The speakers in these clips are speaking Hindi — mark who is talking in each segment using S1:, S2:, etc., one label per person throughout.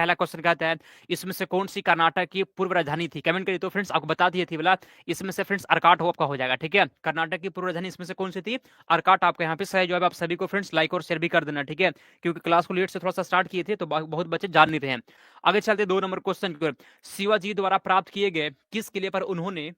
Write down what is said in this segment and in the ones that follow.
S1: पहला क्वेश्चन कहता है इसमें से कौन सी कर्नाटक की पूर्व राजधानी थी, कमेंट करिए। तो फ्रेंड्स आपको बता दिए थी बोला इसमें से फ्रेंड्स अर्काट आपका हो जाएगा, ठीक है। कर्नाटक की पूर्व राजधानी इसमें से कौन सी थी, अर्काट आपका यहाँ पे सही जवाब। आप सभी को फ्रेंड्स लाइक और शेयर भी कर देना, ठीक है, क्योंकि क्लास को लेट से थोड़ा सा स्टार्ट किए थे तो बहुत बच्चे जान नहीं रहे हैं। आगे चलते 2 नंबर क्वेश्चन की ओर। शिवाजी द्वारा प्राप्त किए गए किस किले पर उन्होंने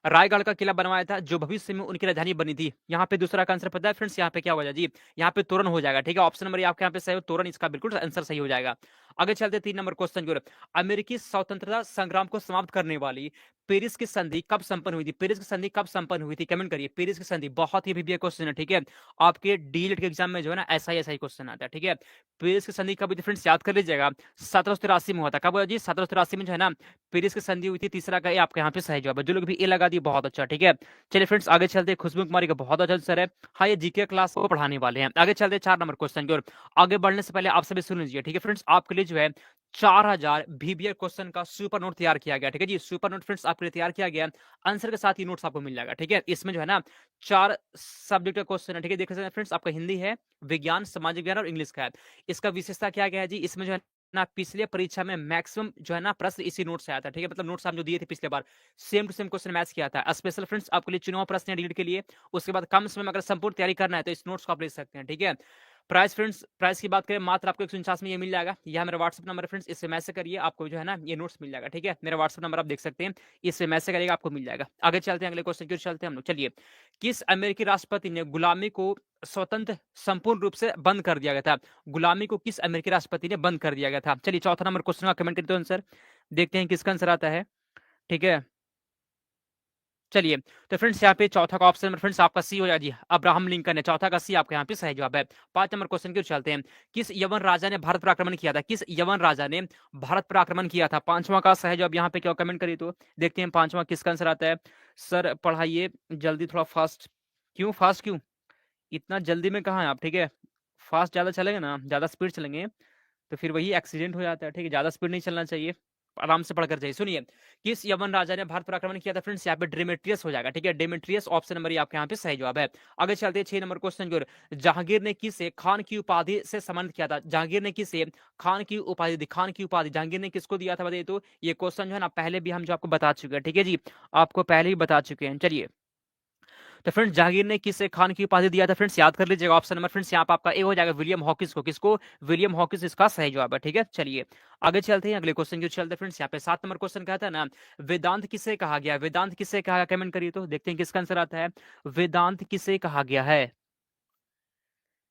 S1: रायगढ़ का किला बनवाया था जो भविष्य में उनकी राजधानी बनी थी। यहाँ पे दूसरा का आंसर पता है फ्रेंड्स, यहाँ पे क्या हो जाएगा जी, यहाँ पे तोरण हो जाएगा, ठीक है। ऑप्शन नंबर आपके यहाँ पे सही हो, तोरण इसका बिल्कुल आंसर सही हो जाएगा। आगे चलते 3 नंबर क्वेश्चन की ओर। अमेरिकी स्वतंत्रता संग्राम को समाप्त करने वाली पेरिस की संधि कब संपन्न हुई थी, पेरिस की संधि कब संपन्न हुई थी, कमेंट करिए। पेरिस की संधि बहुत ही अभी क्वेश्चन है, ठीक है। आपके डीएलएड के एग्जाम में जो है ना ऐसा ही क्वेश्चन आता है, ठीक है। पेरिस की संधि कब हुई थी फ्रेंड्स, याद कर लीजिएगा। 1783 में हुआ था। कब हुआ जी, 1783 में जो है ना पेरिस की संधि हुई थी। तीसरा का ए आपके यहाँ पे सही जवाब है। जो लोग भी ए लगा दिए बहुत अच्छा, ठीक है। चलिए फ्रेंड्स आगे चलते, खुशबू कुमारी का बहुत अच्छा आंसर है। हाँ, ये जीके क्लास को पढ़ाने वाले हैं। आगे चलते 4 नंबर क्वेश्चन की ओर। आगे बढ़ने से पहले आप सभी सुन लीजिए, ठीक है फ्रेंड्स, आपके लिए जो है 4000 बीबीए क्वेश्चन का सुपर नोट तैयार किया गया, ठीक है जी। सुपर नोट फ्रेंड्स आपके लिए तैयार किया गया, आंसर के साथ ही नोट्स आपको मिल जाएगा, ठीक है। इसमें जो है ना 4 सब्जेक्ट का क्वेश्चन है, ठीक है। देख सकते हैं फ्रेंड्स, आपका हिंदी है, विज्ञान, सामाजिक विज्ञान और इंग्लिश का है। इसका विशेषता क्या क्या है जी, इसमें जो है ना पिछले परीक्षा में मैक्सिमम जो है ना प्रश्न इसी नोट से आया था, ठीक है। मतलब नोट्स आप जो दिए थे पिछले बार same to same question match किया था। स्पेशल फ्रेंड्स आपके लिए चुनाव प्रश्न है डीएलएड के लिए। उसके बाद कम समय में अगर संपूर्ण तैयारी करना है तो इस नोट्स को आप ले सकते हैं, ठीक है। प्राइस फ्रेंड्स, प्राइस की बात करें मात्र आपको 149 में ये मिल जाएगा। यह मेरा व्हाट्सएप नंबर है फ्रेंड्स, इससे मैसेज करिए, आपको जो है ना ये नोट्स मिल जाएगा, ठीक है। मेरा व्हाट्सएप नंबर आप देख सकते हैं, इससे मैसेज करिएगा, आपको मिल जाएगा। आगे चलते हैं, अगले क्वेश्चन की ओर चलते हैं हम लोग। चलिए, किस अमेरिकी राष्ट्रपति ने गुलामी को स्वतंत्र संपूर्ण रूप से बंद कर दिया गया था, गुलामी को किस अमेरिकी राष्ट्रपति ने बंद कर दिया गया था। चलिए चौथा नंबर क्वेश्चन का कमेंट करते हो आंसर, देखते हैं किसका आंसर आता है, ठीक है। चलिए, तो फ्रेंड्स यहाँ पे चौथा का ऑप्शन फ्रेंड्स आपका सी हो जाएगा जी, अब्राहम लिंकन है। चौथा का सी आपका यहाँ पे सही जवाब है। 5 नंबर क्वेश्चन की ओर चलते हैं। किस यवन राजा ने भारत पर आक्रमण किया था, किस यवन राजा ने भारत पर आक्रमण किया था। पांचवा का सही जवाब यहाँ पे क्या, कमेंट करिए तो देखते हैं पांचवा किसका आंसर आता है। सर पढ़ाइए जल्दी, थोड़ा फास्ट। क्यों फास्ट क्यों, इतना जल्दी में कहाँ है आप, ठीक है। फास्ट ज्यादा चलेंगे ना, ज्यादा स्पीड चलेंगे तो फिर वही एक्सीडेंट हो जाता है, ठीक है। ज्यादा स्पीड नहीं चलना चाहिए, आराम से पढ़कर जाइए। सुनिए, किस यवन राजा ने भारत पर आक्रमण किया था फ्रेंड्स, यहाँ पे डेमेट्रियस हो जाएगा, ठीक है। डेमेट्रियस ऑप्शन नंबर आपके यहाँ पे सही जवाब है। आगे चलते हैं 6 नंबर क्वेश्चन की ओर। जहांगीर ने किसे खान की उपाधि से सम्मानित किया था, जहांगीर ने किसे खान की उपाधि दी, खान की उपाधि जहांगीर ने किसको दिया था बताइए तो। ये क्वेश्चन जो है ना पहले भी हम जो आपको बता चुके हैं, ठीक है जी, आपको पहले ही बता चुके हैं। चलिए, तो फ्रेंड्स जहांगीर ने किसे खान की उपाधि दिया था फ्रेंड्स, याद कर लीजिएगा। ऑप्शन नंबर फ्रेंड्स यहाँ पे आपका ए हो जाएगा, विलियम हॉकिंस को। किसको, विलियम हॉकिंस इसका सही जवाब है, ठीक है। चलिए आगे चलते हैं, अगले क्वेश्चन की ओर चलते हैं फ्रेंड्स। यहाँ पे 7 नंबर क्वेश्चन कहता है ना, वेदांत किसे कहा गया, वेदांत किसे कहा गया, कमेंट करिए तो देखते हैं किसका आंसर आता है। वेदांत किसे कहा गया है,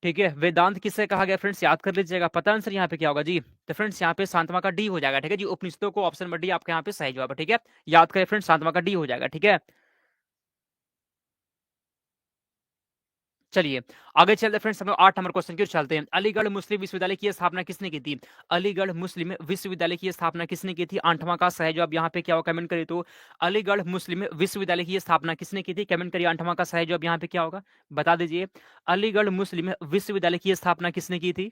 S1: ठीक है। वेदांत किसे कहा गया फ्रेंड्स, याद कर लीजिएगा। पता आंसर यहाँ पे क्या होगा जी, तो फ्रेंड्स यहाँ पे शांतमा का डी हो जाएगा, ठीक है जी। उपनिषदों को ऑप्शन नंबर डी आपके यहाँ पे सही जवाब है, ठीक है। याद करें फ्रेंड्स, शांतमा का डी हो जाएगा, ठीक है। चलिए आगे चलते हैं फ्रेंड्स, हम लोग 8 नंबर क्वेश्चन की ओर चलते हैं। अलीगढ़ मुस्लिम विश्वविद्यालय की स्थापना किसने की थी, अलीगढ़ मुस्लिम विश्वविद्यालय की स्थापना किसने की थी। 8वां का सही जवाब यहाँ पे क्या होगा, कमेंट करिए तो। अलीगढ़ मुस्लिम विश्वविद्यालय की स्थापना किसने की थी, कमेंट करिए। 8वां का सही जवाब यहाँ पे क्या होगा, बता दीजिए। अलीगढ़ मुस्लिम विश्वविद्यालय की स्थापना किसने की थी,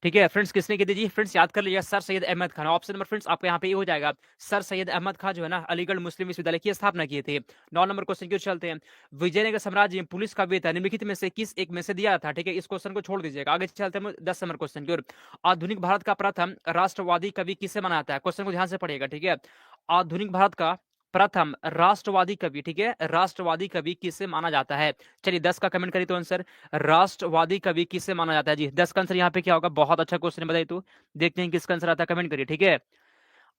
S1: ठीक है फ्रेंड्स, किसने की थी जी, फ्रेंड्स याद कर लीजिए, sir Syed Ahmad Khan. Option number friends आपको यहाँ पे ये हो जाएगा, सर सैयद अहमद खान जो है ना अलीगढ़ मुस्लिम विश्वविद्यालय की स्थापना किए थे। 9 नंबर क्वेश्चन की ओर चलते हैं। विजयनगर साम्राज्य में पुलिस का वेतन निम्नलिखित में से किस एक में से दिया था, ठीक है। इस क्वेश्चन को छोड़ दीजिएगा, आगे चलते हैं 10 नंबर क्वेश्चन की ओर। आधुनिक भारत का प्रथम राष्ट्रवादी कवि किसे माना जाता है, क्वेश्चन को ध्यान से पढ़िएगा, ठीक है। आधुनिक भारत का प्रथम राष्ट्रवादी कवि, ठीक है, राष्ट्रवादी कवि किसे माना जाता है। चलिए 10 का कमेंट करिए तो आंसर, राष्ट्रवादी कवि किसे माना जाता है जी। 10 का आंसर यहाँ पे क्या होगा, बहुत अच्छा क्वेश्चन बताइए तो देखते हैं किसका आंसर आता है, कमेंट करिए, ठीक है।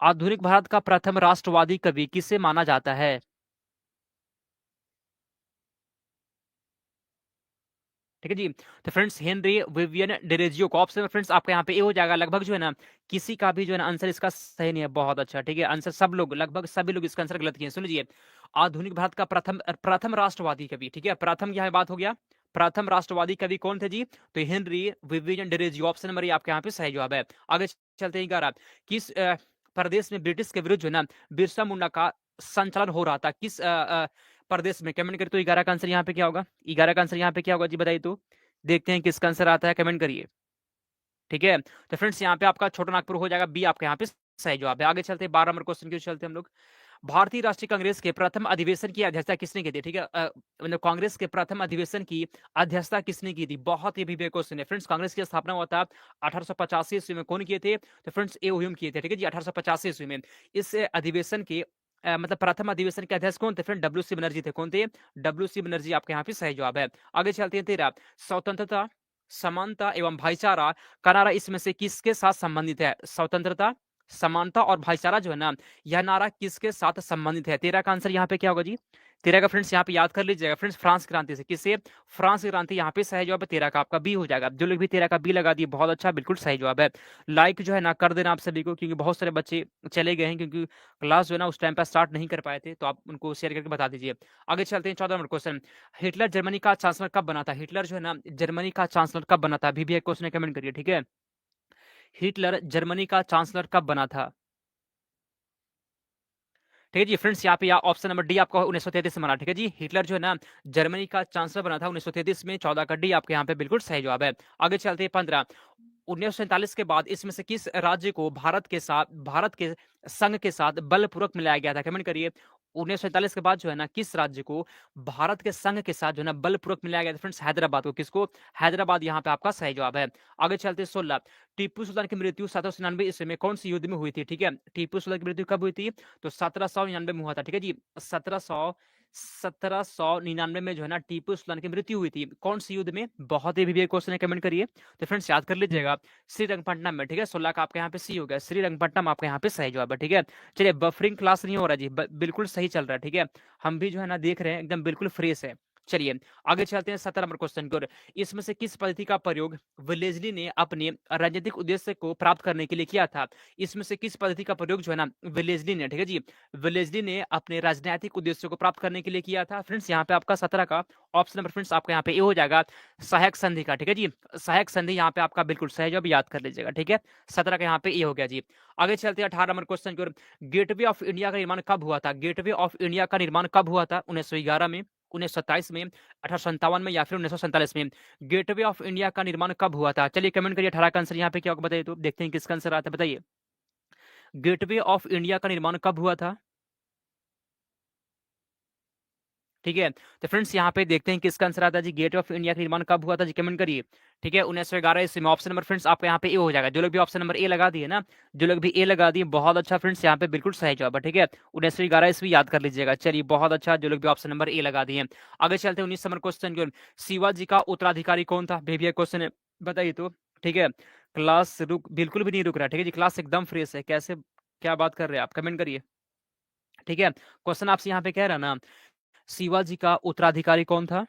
S1: आधुनिक भारत का प्रथम राष्ट्रवादी कवि किसे माना जाता है, ठीक है जी। तो फ्रेंड्स हेनरी विवियन डेरेजियो को। ऑप्शन में फ्रेंड्स आपका यहाँ पे ए हो जाएगा। लगभग जो है ना किसी का भी जो है ना आंसर इसका सही नहीं है, बहुत अच्छा, ठीक है। आंसर सब लोग, लगभग सभी लोग इसका आंसर गलत किए। सुन लीजिए, आधुनिक भारत का प्रथम प्रथम राष्ट्रवादी कवि, ठीक है, प्रथम यहाँ बात हो गया, प्रथम राष्ट्रवादी कवि कौन थे जी, तो Henry Vivian Derozio. Option number आपके यहाँ पे सही जवाब है। आगे चलते हैं 11। किस प्रदेश में ब्रिटिश के विरुद्ध जो है ना बिरसा मुंडा का संचालन हो रहा था, किस प्रदेश में, कमेंट करिए तो 11 का आंसर यहाँ पे क्या होगा, 11 का आंसर यहाँ पे क्या होगा जी बताइए तो देखते हैं किसका आंसर आता है, कमेंट करिए, ठीक है। तो फ्रेंड्स यहाँ पे आपका छोटा नागपुर हो जाएगा, बी आपका यहाँ पे सही जवाब है। आगे चलते हैं 12 नंबर क्वेश्चन की ओर चलते हैं हम लोग। भारतीय राष्ट्रीय कांग्रेस के प्रथम अधिवेशन की अध्यक्षता किसने की थी? ठीक है, मतलब कांग्रेस के प्रथम अधिवेशन की अध्यक्षता किसने की थी? बहुत ही अभी क्वेश्चन है फ्रेंड्स। कांग्रेस की स्थापना हुआ था 1885 ईस्वी में। कौन किए थे? तो फ्रेंड्स ए हुयूम किए थे। ठीक है जी, 1885 ईस्वी में। इस अधिवेशन के मतलब प्रथम अधिवेशन के अध्यक्ष कौन थे फ्रेंड? डब्ल्यू सी बनर्जी थे। कौन थे? डब्ल्यू सी बनर्जी आपके यहाँ पे सही जवाब है। आगे चलते हैं 13, स्वतंत्रता, समानता एवं भाईचारा का नारा इसमें से किसके साथ संबंधित है? स्वतंत्रता, समानता और भाईचारा जो है ना, यह नारा किसके साथ संबंधित है? 13 का आंसर यहाँ पे क्या होगा जी? 13 का फ्रेंड्स यहाँ पे याद कर लीजिएगा फ्रेंड्स, फ्रांस क्रांति से। किससे? फ्रांस की क्रांति। यहाँ पे सही जवाब है 13 का, आपका बी हो जाएगा। जो लोग भी 13 का बी लगा दिए, बहुत अच्छा, बिल्कुल सही जवाब है। लाइक जो है ना कर देना आप सभी को, क्योंकि बहुत सारे बच्चे चले गए हैं, क्योंकि क्लास जो है ना उस टाइम पे स्टार्ट नहीं कर पाए थे, तो आप उनको शेयर करके बता दीजिए। आगे चलते हैं 14 नंबर क्वेश्चन। हिटलर जर्मनी का चांसलर कब बना था? हिटलर जो है ना जर्मनी का चांसलर कब बना था? अभी भी एक क्वेश्चन कमेंट करिए, ठीक है। हिटलर जर्मनी का चांसलर कब बना था? ठीक है जी फ्रेंड्स, यहाँ पे ऑप्शन नंबर डी आपका 1933 में बना। ठीक है जी, हिटलर जो है ना जर्मनी का चांसलर बना था 1933 में। 14 का डी आपके यहाँ पे बिल्कुल सही जवाब है। आगे चलते हैं 15, 1947 के बाद इसमें से किस राज्य को भारत के संघ के साथ बलपूर्वक मिलाया गया था? कमेंट करिए। 1947 के बाद जो है ना किस राज्य को भारत के संघ के साथ जो है ना बलपूर्वक मिलाया गया था? फ्रेंड्स हैदराबाद को। किसको? हैदराबाद यहाँ पे आपका सही जवाब है। आगे चलते हैं 16, टीपू सुल्तान की मृत्यु 1799 ईस्वी में कौन सी युद्ध में हुई थी? ठीक है, टीपू सुल्तान की मृत्यु कब हुई थी? तो 1799 में हुआ था। ठीक है जी, 1799 में जो है ना टीपू सुल्तान की मृत्यु हुई थी। कौन सी युद्ध में? बहुत ही भी क्वेश्चन है, कमेंट करिए। तो फ्रेंड्स याद कर लीजिएगा, श्रीरंगपट्टनम में। ठीक है, 16 का आपके यहाँ पे सी हो गया, श्रीरंगपट्टनम आपके यहाँ पे सही जवाब है। ठीक है, चलिए बफरिंग क्लास नहीं हो रहा जी, बिल्कुल सही चल रहा है। ठीक है, हम भी जो है ना देख रहे हैं, एकदम बिल्कुल फ्रेश है। चलिए आगे चलते हैं 17 नंबर क्वेश्चन की ओर। इसमें से किस पद्धति का प्रयोग वेलेज़ली ने अपने राजनीतिक उद्देश्य को प्राप्त करने के लिए किया था? इसमें से किस पद्धति का प्रयोग जो है ना वेलेज़ली ने, ठीक है जी, वेलेज़ली ने अपने राजनीतिक उद्देश्य को प्राप्त करने के लिए किया था? फ्रेंड्स यहाँ पे आपका 17 का ऑप्शन नंबर फ्रेंड्स आपका यहाँ पे ए हो जाएगा, सहायक संधि का। ठीक है जी, सहायक संधि यहाँ पे आपका बिल्कुल सही जवाब, याद कर लीजिएगा। ठीक है, 17 का यहाँ पे ए हो गया जी। आगे चलते हैं 18 नंबर क्वेश्चन की ओर। गेटवे ऑफ इंडिया का निर्माण कब हुआ था? गेटवे ऑफ इंडिया का निर्माण कब हुआ था? 1911 में, 1927 में, 1857 में या फिर 1947 में? गेटवे ऑफ इंडिया का निर्माण कब हुआ था? चलिए कमेंट करिए 18 का आंसर यहाँ पे क्या होगा बताइए, तो देखते हैं किसका आंसर आता है, बताइए। गेटवे ऑफ इंडिया का निर्माण कब हुआ था? ठीक है, तो फ्रेंड्स यहाँ पे देखते हैं किसका आंसर आता है जी। गेट ऑफ इंडिया का निर्माण कब हुआ था जी? कमेंट करिए। ठीक है, 1911 ईस्वी में। ऑप्शन नंबर फ्रेंड्स आपका यहाँ पे ए हो जाएगा। जो लोग भी ऑप्शन नंबर ए लगा दिए ना, जो लोग भी ए लगा दिए, बहुत अच्छा फ्रेंड्स, यहाँ पे बिल्कुल सही जवाब है। ठीक है, 1911 ईस्वी याद कर लीजिएगा। चलिए बहुत अच्छा, जो लोग भी ऑप्शन नंबर ए लगा दिए। आगे चलते हैं 19 नंबर क्वेश्चन की ओर। शिवाजी का उत्तराधिकारी कौन था? बेबी क्वेश्चन है, बताइए तो। ठीक है, क्लास रुक बिल्कुल भी नहीं रुक रहा। ठीक है जी, क्लास एकदम फ्रेश है। कैसे, क्या बात कर रहे हैं आप? कमेंट करिए। ठीक है, क्वेश्चन आपसे यहाँ पे कह रहा ना, शिवाजी का उत्तराधिकारी कौन था?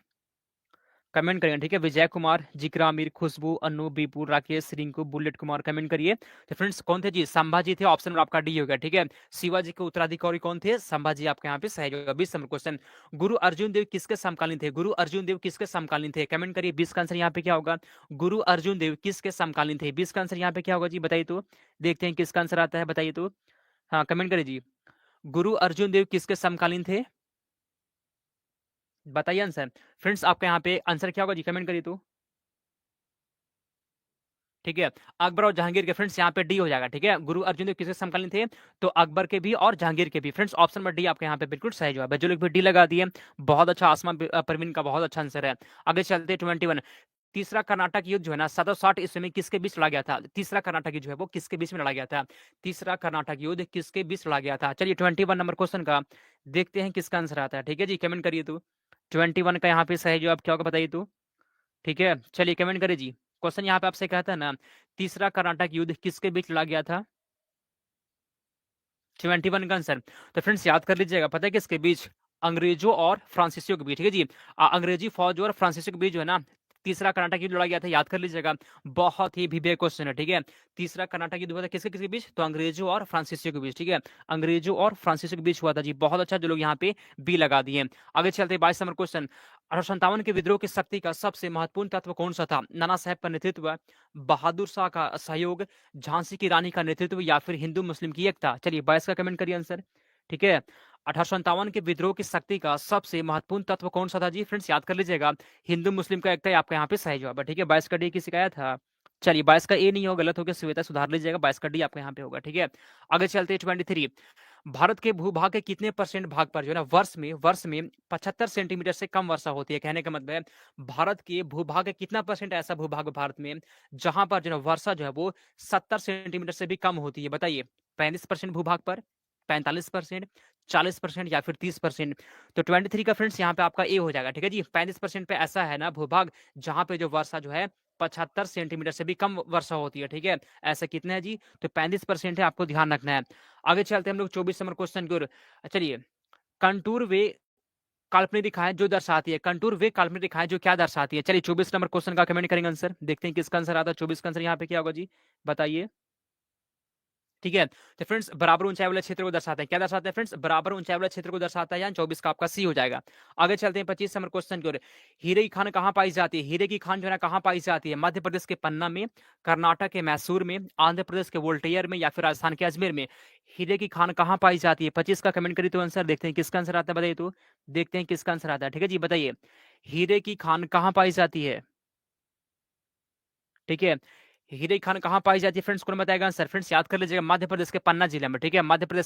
S1: कमेंट करिए। ठीक है, विजय कुमार, जिक्रा मीर, खुशबू, अनु, बीपू, राकेश, रिंकू, बुलेट कुमार, कमेंट करिए। तो फ्रेंड्स कौन थे जी? संभाजी थे। ऑप्शन नंबर आपका डी हो गया। ठीक है, शिवाजी के उत्तराधिकारी कौन थे? संभाजी आपके यहाँ पे सही होगा। 20 नंबर क्वेश्चन। गुरु अर्जुन देव किसके समकालीन थे? गुरु अर्जुन देव किसके समकालीन थे? कमेंट करिए। 20 का आंसर यहाँ पे क्या होगा? गुरु अर्जुन देव किसके समकालीन थे? 20 का आंसर यहाँ पे क्या होगा जी? बताइए तो, देखते हैं किसका आंसर आता है, बताइए तो। हाँ कमेंट करिए जी। गुरु अर्जुन देव किसके समकालीन थे? बताइए आंसर। फ्रेंड्स आपका यहाँ पे आंसर क्या होगा जी? कमेंट करिए तो। ठीक है, अकबर और जहांगीर के। फ्रेंड्स यहाँ पे डी हो जाएगा। ठीक है, गुरु अर्जुन देव किसके समकालीन थे? तो अकबर के भी और जहांगीर के भी। फ्रेंड्स ऑप्शन नंबर डी आपके यहाँ पे बिल्कुल सही जवाब है। जो लोग भी डी लगा दिए, बहुत अच्छा। आसमान परवीन का बहुत अच्छा आंसर है। आगे चलते 21, तीसरा कर्नाटक युद्ध जो है ना 760 ईस्वी में किसके बीच लड़ा गया था? तीसरा कर्नाटक युद्ध जो है वो किसके बीच में लड़ा गया था? तीसरा कर्नाटक युद्ध किसके बीच लड़ा गया था? चलिए 21 नंबर क्वेश्चन का देखते हैं किसका आंसर आता है। ठीक है जी, कमेंट करिए तो। 21 का यहाँ पे सही जवाब क्या होगा, बताइए तो। ठीक है, चलिए कमेंट करिए जी। क्वेश्चन यहाँ पे आपसे कहता है ना, तीसरा कर्नाटक युद्ध किसके बीच लड़ा गया था? 21 का आंसर। तो फ्रेंड्स याद कर लीजिएगा, पता है किसके बीच? अंग्रेजों और फ्रांसीसियों के बीच। ठीक है जी, अंग्रेजी फौज और फ्रांसीसियों के बीच जो है ना तीसरा कर्नाटक युद्ध लड़ा गया था, याद कर लीजिएगा। बहुत ही विवेक क्वेश्चन है। ठीक है, तीसरा कर्नाटक युद्ध हुआ था किसके किसके बीच? तो अंग्रेजों और फ्रांसीसियों के बीच। ठीक है, अंग्रेजों और फ्रांसीसियों के बीच हुआ था जी। बहुत अच्छा, जो लोग यहाँ पे बी लगा दिए। आगे चलते 22 नंबर क्वेश्चन। 1857 के विद्रोह की शक्ति का सबसे महत्वपूर्ण तत्व कौन सा था? नाना साहेब का नेतृत्व, बहादुर शाह का सहयोग, झांसी की रानी का नेतृत्व या फिर हिंदू मुस्लिम की एकता? चलिए 22 का कमेंट करिए आंसर। ठीक है, 1857 के विद्रोह की शक्ति का सबसे महत्वपूर्ण तत्व कौन सा था जी? फ्रेंड्स याद कर लीजिएगा, हिंदू मुस्लिम का एकता, आपका यहाँ पे सही जवाब है। ठीक है, 22 का डी की शिकायत था। चलिए 22 का ए नहीं हो, गलत हो गया, श्वेता सुधार लीजिएगा। 22 का डी आपका यहाँ पे होगा। ठीक है, आगे चलते 23, भारत के भूभाग के कितने परसेंट भाग पर जो है ना वर्ष में 75 सेंटीमीटर से कम वर्षा होती है? कहने का मतलब है भारत के भूभाग का कितना परसेंट ऐसा भूभाग है भारत में जहां पर जो है वर्षा जो है वो 70 सेंटीमीटर से भी कम होती है? बताइए। 35% भूभाग पर, 45%, 40% या फिर 30%? तो 23 का फ्रेंड्स यहाँ पे आपका ए हो जाएगा। ठीक है जी। 35% पे ऐसा है ना भूभाग जहां पे जो वर्षा जो है 75 सेंटीमीटर से भी कम वर्षा होती है। ठीक है। ऐसा कितना है जी? तो 35% है, आपको ध्यान रखना है। आगे चलते हैं हम लोग 24 नंबर क्वेश्चन की ओर। चलिए, कंटूर वे काल्पनिक रेखाएं जो दर्शाती है, कंटूर वे काल्पनिक रेखाएं जो क्या दर्शाती है? चलिए 24 नंबर क्वेश्चन का कमेंट करेंगे आंसर, देखते हैं किसका आंसर आता है। 24 का आंसर यहाँ पे क्या होगा जी, बताइए। ठीक है। तो फ्रेंड्स बराबर ऊंचाई वाले क्षेत्र को दर्शाता है। क्या दर्शाता है फ्रेंड्स? बराबर ऊंचाई वाले क्षेत्र को दर्शाता है। यानी 24 का आपका सी हो जाएगा। आगे चलते हैं 25 नंबर क्वेश्चन की ओर। हीरे की खान कहाँ पाई जाती है? हीरे की खान जो है ना कहाँ पाई जाती है? मध्य प्रदेश के पन्ना में, कर्नाटक के मैसूर में, आंध्र प्रदेश के वोल्टियर में या फिर राजस्थान के अजमेर में? हीरे की खान कहाँ पाई जाती है? 25 का कमेंट करिए तो आंसर, देखते हैं किसका आंसर आता है, बताइए तो। देखते हैं किसका आंसर आता है। ठीक है जी, बताइए। हीरे की खान कहाँ पाई जाती है? ठीक है। हीरे की खान कहाँ पाई जाती है फ्रेंड्स? कौन बताएगा आंसर? फ्रेंड्स याद कर लीजिएगा, मध्य प्रदेश के पन्ना जिले में। ठीक है, मध्य प्रदेश के